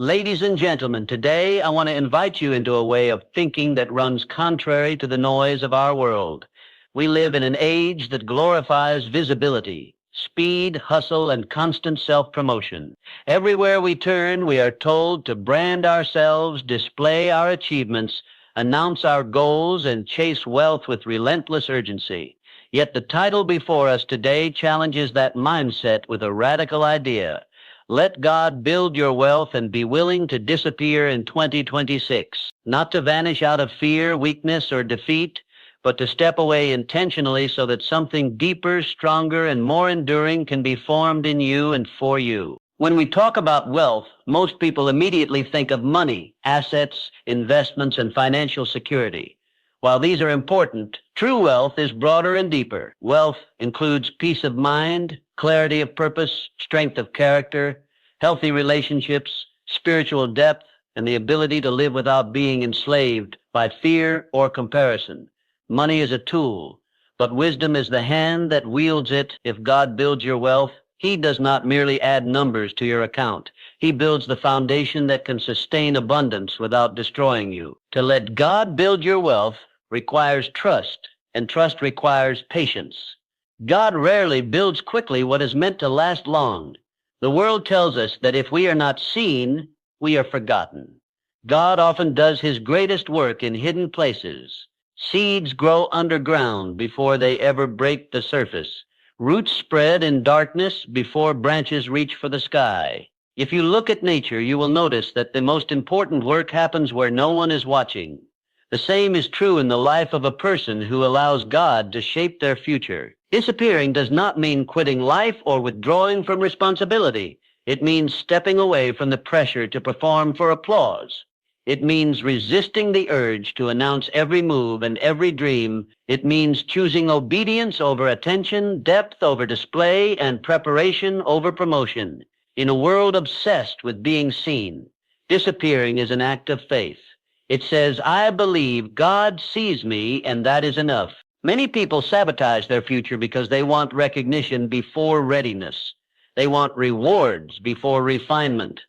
Ladies and gentlemen, today I want to invite you into a way of thinking that runs contrary to the noise of our world. We live in an age that glorifies visibility, speed, hustle, and constant self-promotion. Everywhere we turn, we are told to brand ourselves, display our achievements, announce our goals, and chase wealth with relentless urgency. Yet the title before us today challenges that mindset with a radical idea. Let God build your wealth and be willing to disappear in 2026, not to vanish out of fear, weakness, or defeat, but to step away intentionally so that something deeper, stronger, and more enduring can be formed in you and for you. When we talk about wealth, most people immediately think of money, assets, investments, and financial security. While these are important, true wealth is broader and deeper. Wealth includes peace of mind, clarity of purpose, strength of character, healthy relationships, spiritual depth, and the ability to live without being enslaved by fear or comparison. Money is a tool, but wisdom is the hand that wields it. If God builds your wealth, He does not merely add numbers to your account. He builds the foundation that can sustain abundance without destroying you. To let God build your wealth requires trust, and trust requires patience. God rarely builds quickly what is meant to last long. The world tells us that if we are not seen, we are forgotten. God often does His greatest work in hidden places. Seeds grow underground before they ever break the surface. Roots spread in darkness before branches reach for the sky. If you look at nature, you will notice that the most important work happens where no one is watching. The same is true in the life of a person who allows God to shape their future. Disappearing does not mean quitting life or withdrawing from responsibility. It means stepping away from the pressure to perform for applause. It means resisting the urge to announce every move and every dream. It means choosing obedience over attention, depth over display, and preparation over promotion. In a world obsessed with being seen, disappearing is an act of faith. It says, I believe God sees me, and that is enough. Many people sabotage their future because they want recognition before readiness. They want rewards before refinement.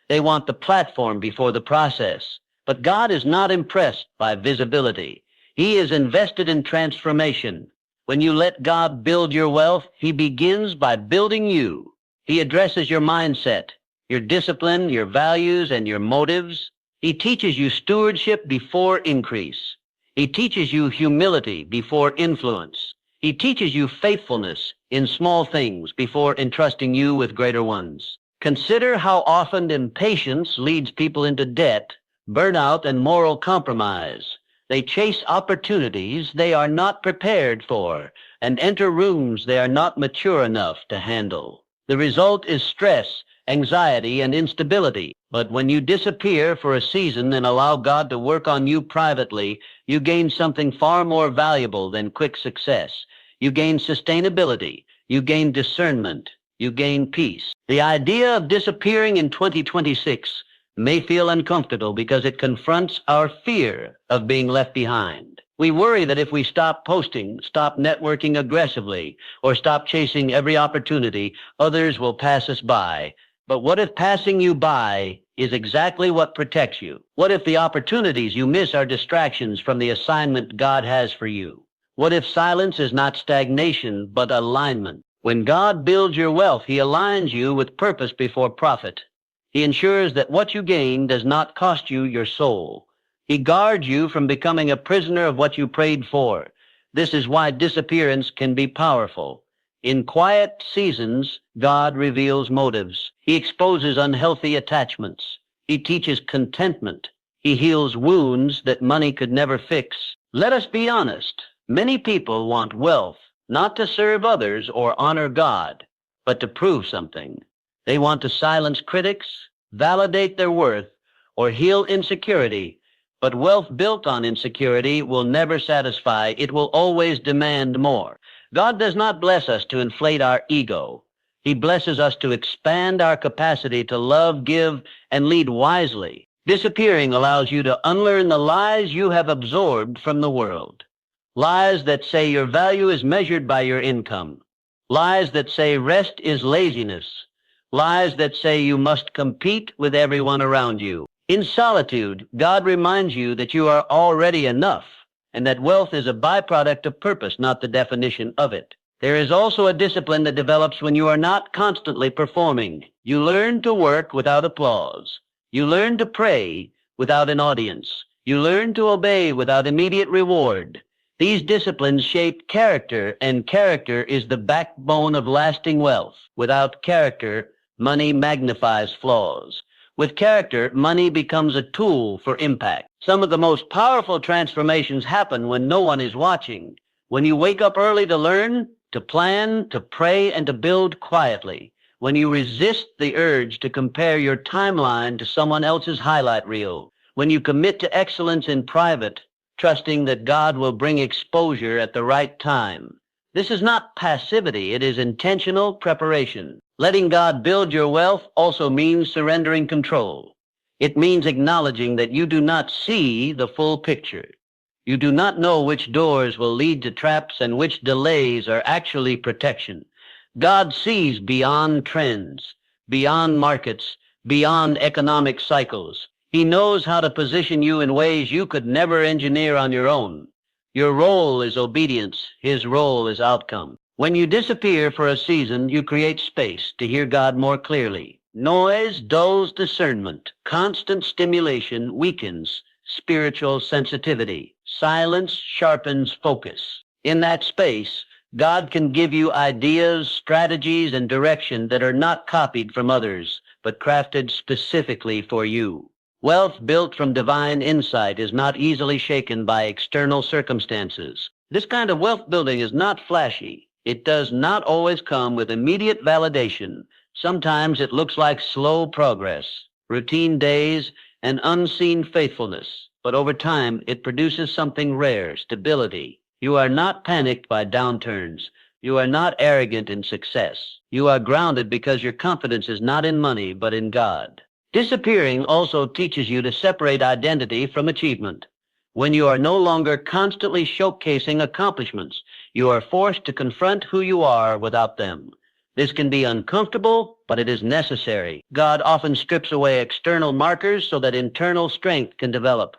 They want the platform before the process. But God is not impressed by visibility. He is invested in transformation. When you let God build your wealth, He begins by building you. He addresses your mindset, your discipline, your values, and your motives. He teaches you stewardship before increase. He teaches you humility before influence. He teaches you faithfulness in small things before entrusting you with greater ones. Consider how often impatience leads people into debt, burnout, and moral compromise. They chase opportunities they are not prepared for and enter rooms they are not mature enough to handle. The result is stress, anxiety, and instability. But when you disappear for a season and allow God to work on you privately, you gain something far more valuable than quick success. You gain sustainability. You gain discernment. You gain peace. The idea of disappearing in 2026 may feel uncomfortable because it confronts our fear of being left behind. We worry that if we stop posting, stop networking aggressively, or stop chasing every opportunity, others will pass us by. But what if passing you by is exactly what protects you? What if the opportunities you miss are distractions from the assignment God has for you? What if silence is not stagnation, but alignment? When God builds your wealth, He aligns you with purpose before profit. He ensures that what you gain does not cost you your soul. He guards you from becoming a prisoner of what you prayed for. This is why disappearance can be powerful. In quiet seasons, God reveals motives. He exposes unhealthy attachments. He teaches contentment. He heals wounds that money could never fix. Let us be honest. Many people want wealth, not to serve others or honor God, but to prove something. They want to silence critics, validate their worth, or heal insecurity. But wealth built on insecurity will never satisfy. It will always demand more. God does not bless us to inflate our ego. He blesses us to expand our capacity to love, give, and lead wisely. Disappearing allows you to unlearn the lies you have absorbed from the world. Lies that say your value is measured by your income. Lies that say rest is laziness. lies that say you must compete with everyone around you. In solitude, God reminds you that you are already enough and that wealth is a byproduct of purpose, not the definition of it. There is also a discipline that develops when you are not constantly performing. You learn to work without applause. You learn to pray without an audience. You learn to obey without immediate reward. These disciplines shape character, and character is the backbone of lasting wealth. Without character, money magnifies flaws. With character, money becomes a tool for impact. Some of the most powerful transformations happen when no one is watching. When you wake up early to learn, to plan, to pray, and to build quietly. When you resist the urge to compare your timeline to someone else's highlight reel. When you commit to excellence in private, trusting that God will bring exposure at the right time. This is not passivity, it is intentional preparation. Letting God build your wealth also means surrendering control. It means acknowledging that you do not see the full picture. You do not know which doors will lead to traps and which delays are actually protection. God sees beyond trends, beyond markets, beyond economic cycles. He knows how to position you in ways you could never engineer on your own. Your role is obedience. His role is outcome. When you disappear for a season, you create space to hear God more clearly. Noise dulls discernment. Constant stimulation weakens spiritual sensitivity. Silence sharpens focus. In that space, God can give you ideas, strategies, and direction that are not copied from others, but crafted specifically for you. Wealth built from divine insight is not easily shaken by external circumstances. This kind of wealth building is not flashy. It does not always come with immediate validation. Sometimes it looks like slow progress, routine days, and unseen faithfulness. But over time, it produces something rare, stability. You are not panicked by downturns. You are not arrogant in success. You are grounded because your confidence is not in money, but in God. Disappearing also teaches you to separate identity from achievement. When you are no longer constantly showcasing accomplishments, you are forced to confront who you are without them. This can be uncomfortable, but it is necessary. God often strips away external markers so that internal strength can develop.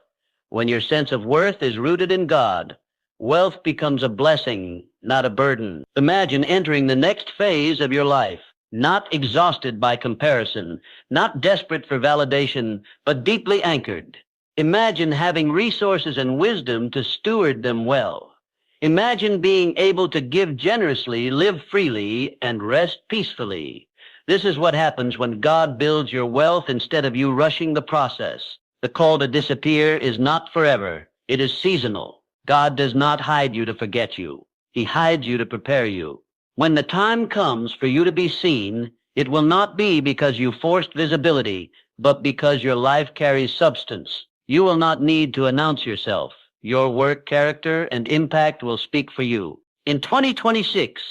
When your sense of worth is rooted in God, wealth becomes a blessing, not a burden. Imagine entering the next phase of your life, not exhausted by comparison, not desperate for validation, but deeply anchored. Imagine having resources and wisdom to steward them well. Imagine being able to give generously, live freely, and rest peacefully. This is what happens when God builds your wealth instead of you rushing the process. The call to disappear is not forever. It is seasonal. God does not hide you to forget you. He hides you to prepare you. When the time comes for you to be seen, it will not be because you forced visibility, but because your life carries substance. You will not need to announce yourself. Your work, character, and impact will speak for you. In 2026,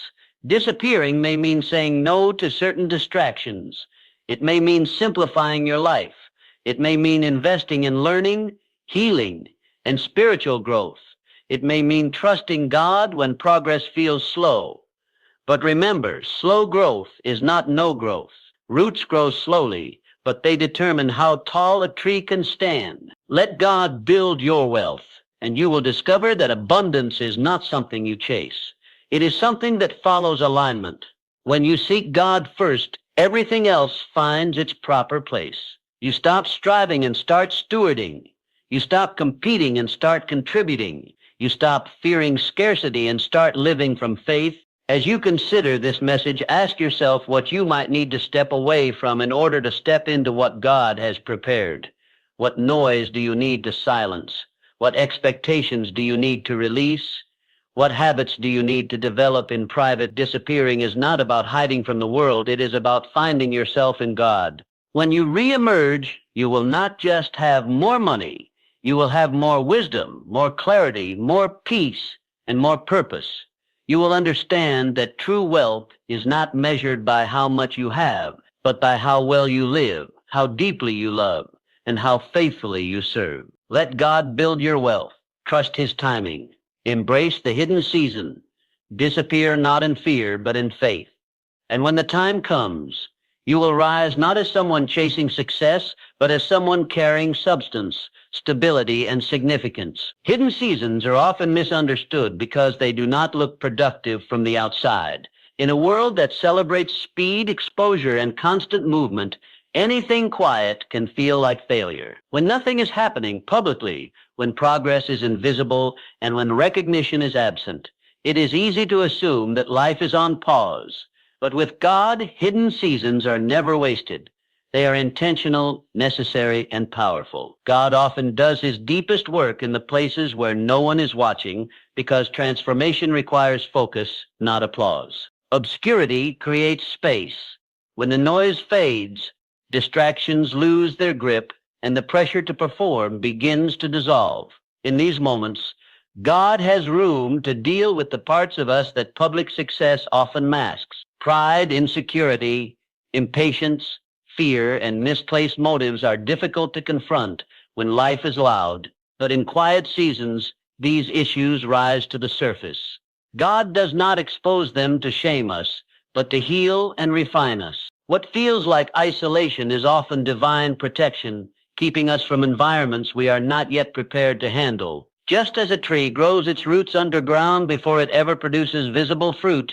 disappearing may mean saying no to certain distractions. It may mean simplifying your life. It may mean investing in learning, healing, and spiritual growth. It may mean trusting God when progress feels slow. But remember, slow growth is not no growth. Roots grow slowly, but they determine how tall a tree can stand. Let God build your wealth, and you will discover that abundance is not something you chase. It is something that follows alignment. When you seek God first, everything else finds its proper place. You stop striving and start stewarding. You stop competing and start contributing. You stop fearing scarcity and start living from faith. As you consider this message, ask yourself what you might need to step away from in order to step into what God has prepared. What noise do you need to silence? What expectations do you need to release? What habits do you need to develop in private? Disappearing is not about hiding from the world. It is about finding yourself in God. When you reemerge, you will not just have more money. You will have more wisdom, more clarity, more peace, and more purpose. You will understand that true wealth is not measured by how much you have, but by how well you live, how deeply you love, and how faithfully you serve. Let God build your wealth. Trust His timing. Embrace the hidden season. Disappear not in fear, but in faith. And when the time comes, You will rise not as someone chasing success, but as someone carrying substance, stability, and significance. Hidden seasons are often misunderstood because they do not look productive from the outside. In a world that celebrates speed, exposure, and constant movement, anything quiet can feel like failure. When nothing is happening publicly, when progress is invisible, and when recognition is absent, it is easy to assume that life is on pause. But with God, hidden seasons are never wasted. They are intentional, necessary, and powerful. God often does his deepest work in the places where no one is watching because transformation requires focus, not applause. Obscurity creates space. When the noise fades, distractions lose their grip, and the pressure to perform begins to dissolve. In these moments, God has room to deal with the parts of us that public success often masks. Pride, insecurity, impatience, fear, and misplaced motives are difficult to confront when life is loud, but in quiet seasons, these issues rise to the surface. God does not expose them to shame us, but to heal and refine us. What feels like isolation is often divine protection, keeping us from environments we are not yet prepared to handle. Just as a tree grows its roots underground before it ever produces visible fruit,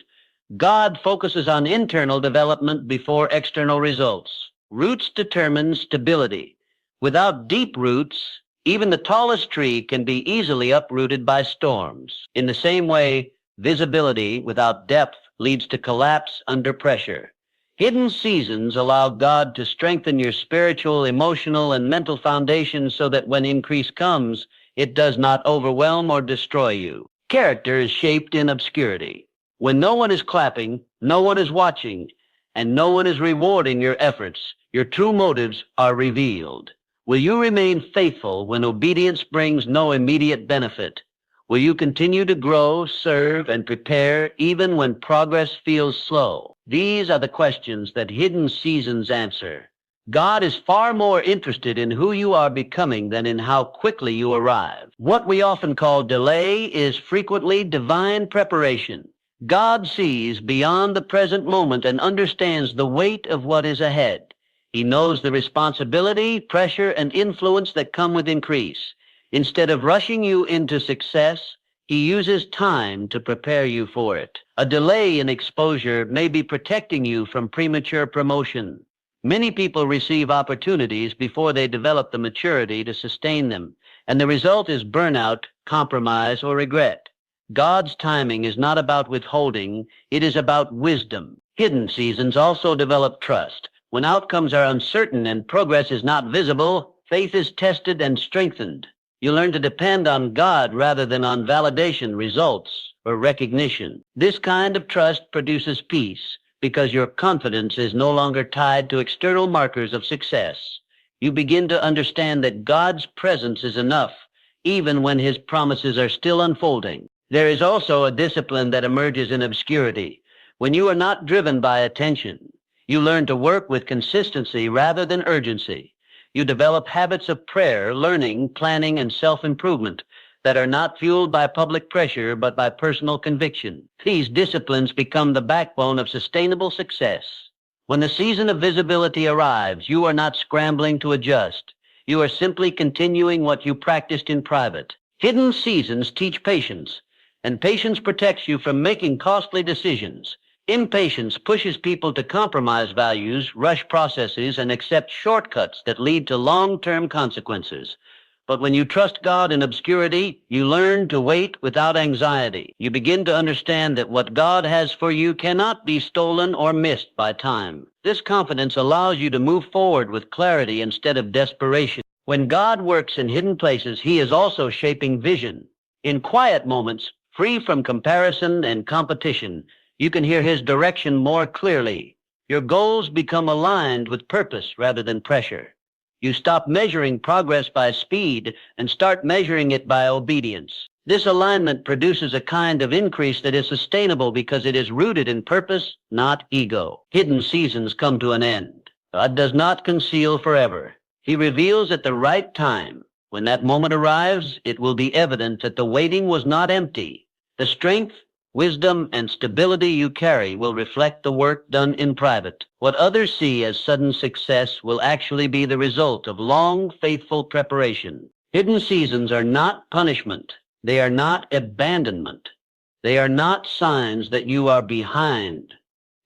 God focuses on internal development before external results. Roots determine stability. Without deep roots, even the tallest tree can be easily uprooted by storms. In the same way, visibility without depth leads to collapse under pressure. Hidden seasons allow God to strengthen your spiritual, emotional, and mental foundation so that when increase comes, it does not overwhelm or destroy you. Character is shaped in obscurity. When no one is clapping, no one is watching, and no one is rewarding your efforts, your true motives are revealed. Will you remain faithful when obedience brings no immediate benefit? Will you continue to grow, serve, and prepare even when progress feels slow? These are the questions that hidden seasons answer. God is far more interested in who you are becoming than in how quickly you arrive. What we often call delay is frequently divine preparation. God sees beyond the present moment and understands the weight of what is ahead. He knows the responsibility, pressure, and influence that come with increase. Instead of rushing you into success, he uses time to prepare you for it. A delay in exposure may be protecting you from premature promotion. Many people receive opportunities before they develop the maturity to sustain them, and the result is burnout, compromise, or regret. God's timing is not about withholding, it is about wisdom. Hidden seasons also develop trust. When outcomes are uncertain and progress is not visible, faith is tested and strengthened. You learn to depend on God rather than on validation, results, or recognition. This kind of trust produces peace because your confidence is no longer tied to external markers of success. You begin to understand that God's presence is enough, even when his promises are still unfolding. There is also a discipline that emerges in obscurity. When you are not driven by attention, you learn to work with consistency rather than urgency. You develop habits of prayer, learning, planning, and self-improvement that are not fueled by public pressure but by personal conviction. These disciplines become the backbone of sustainable success. When the season of visibility arrives, you are not scrambling to adjust. You are simply continuing what you practiced in private. Hidden seasons teach patience, and patience protects you from making costly decisions. Impatience pushes people to compromise values, rush processes, and accept shortcuts that lead to long-term consequences. But when you trust God in obscurity, you learn to wait without anxiety. You begin to understand that what God has for you cannot be stolen or missed by time. This confidence allows you to move forward with clarity instead of desperation. When God works in hidden places, he is also shaping vision. In quiet moments, free from comparison and competition, you can hear his direction more clearly. Your goals become aligned with purpose rather than pressure. You stop measuring progress by speed and start measuring it by obedience. This alignment produces a kind of increase that is sustainable because it is rooted in purpose, not ego. Hidden seasons come to an end. God does not conceal forever. He reveals at the right time. When that moment arrives, it will be evident that the waiting was not empty. The strength, Wisdom and stability you carry will reflect the work done in private. What others see as sudden success will actually be the result of long, faithful preparation. Hidden seasons are not punishment. They are not abandonment. They are not signs that you are behind.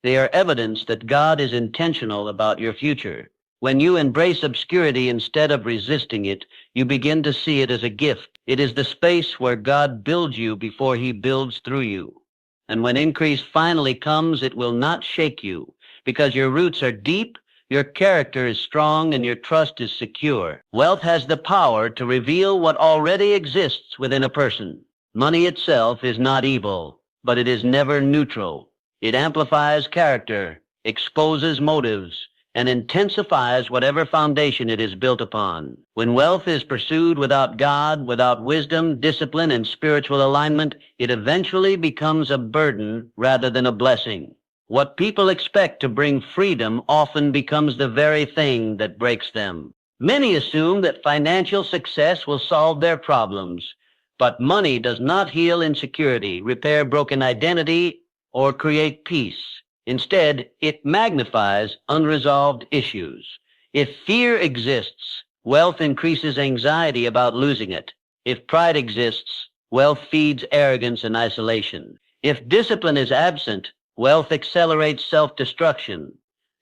They are evidence that God is intentional about your future. When you embrace obscurity instead of resisting it, you begin to see it as a gift. It is the space where God builds you before he builds through you. And when increase finally comes, it will not shake you, because your roots are deep, your character is strong, and your trust is secure. Wealth has the power to reveal what already exists within a person. Money itself is not evil, but it is never neutral. It amplifies character, exposes motives, and intensifies whatever foundation it is built upon. When wealth is pursued without God, without wisdom, discipline, and spiritual alignment, it eventually becomes a burden rather than a blessing. What people expect to bring freedom often becomes the very thing that breaks them. Many assume that financial success will solve their problems, but money does not heal insecurity, repair broken identity, or create peace. Instead, it magnifies unresolved issues. If fear exists, wealth increases anxiety about losing it. If pride exists, wealth feeds arrogance and isolation. If discipline is absent, wealth accelerates self-destruction.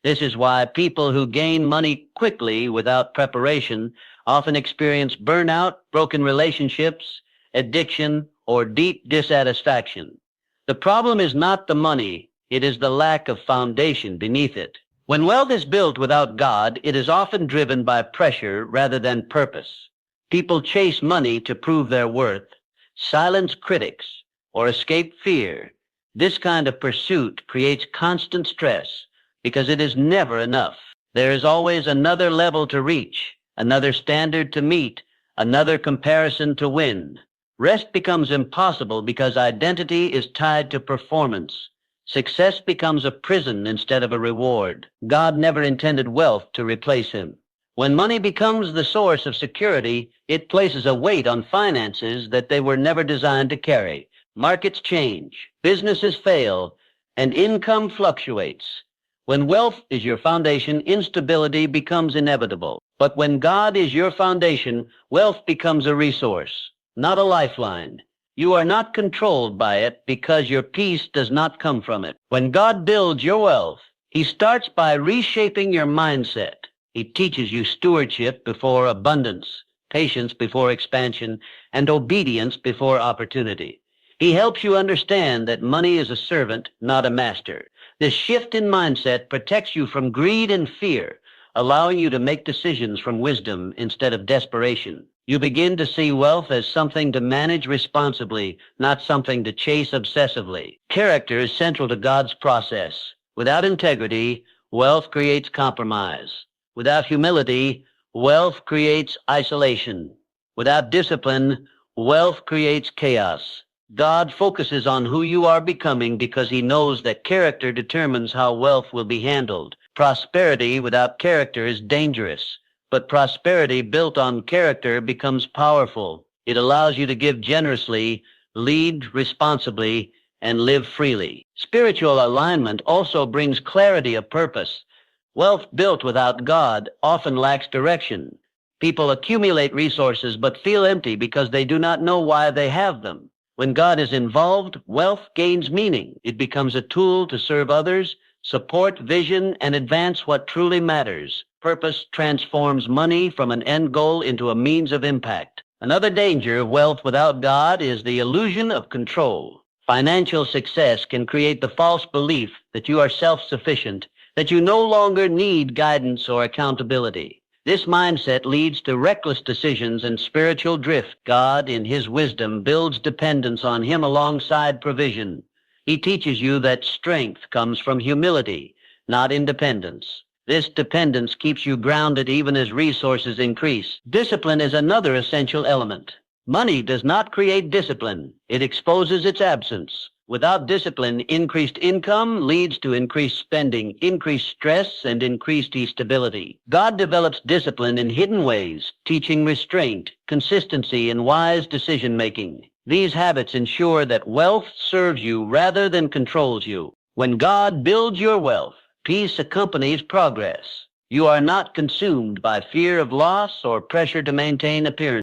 This is why people who gain money quickly without preparation often experience burnout, broken relationships, addiction, or deep dissatisfaction. The problem is not the money, it is the lack of foundation beneath it. When wealth is built without God, it is often driven by pressure rather than purpose. People chase money to prove their worth, silence critics, or escape fear. This kind of pursuit creates constant stress because it is never enough. There is always another level to reach, another standard to meet, another comparison to win. Rest becomes impossible because identity is tied to performance. Success becomes a prison instead of a reward. God never intended wealth to replace him. When money becomes the source of security, it places a weight on finances that they were never designed to carry. Markets change, businesses fail, and income fluctuates. When wealth is your foundation, instability becomes inevitable. But when God is your foundation, wealth becomes a resource, not a lifeline. You are not controlled by it because your peace does not come from it. When God builds your wealth, he starts by reshaping your mindset. He teaches you stewardship before abundance, patience before expansion, and obedience before opportunity. He helps you understand that money is a servant, not a master. This shift in mindset protects you from greed and fear, allowing you to make decisions from wisdom instead of desperation. You begin to see wealth as something to manage responsibly, not something to chase obsessively. Character is central to God's process. Without integrity, wealth creates compromise. Without humility, wealth creates isolation. Without discipline, wealth creates chaos. God focuses on who you are becoming because he knows that character determines how wealth will be handled. Prosperity without character is dangerous, but prosperity built on character becomes powerful. It allows you to give generously, lead responsibly, and live freely. Spiritual alignment also brings clarity of purpose. Wealth built without God often lacks direction. People accumulate resources but feel empty because they do not know why they have them. When God is involved, wealth gains meaning. It becomes a tool to serve others, support vision, and advance what truly matters. Purpose transforms money from an end goal into a means of impact. Another danger of wealth without God is the illusion of control. Financial success can create the false belief that you are self-sufficient, that you no longer need guidance or accountability. This mindset leads to reckless decisions and spiritual drift. God, in his wisdom, builds dependence on him alongside provision. He teaches you that strength comes from humility, not independence. This dependence keeps you grounded even as resources increase. Discipline is another essential element. Money does not create discipline. It exposes its absence. Without discipline, increased income leads to increased spending, increased stress, and increased instability. God develops discipline in hidden ways, teaching restraint, consistency, and wise decision-making. These habits ensure that wealth serves you rather than controls you. When God builds your wealth, peace accompanies progress. You are not consumed by fear of loss or pressure to maintain appearance.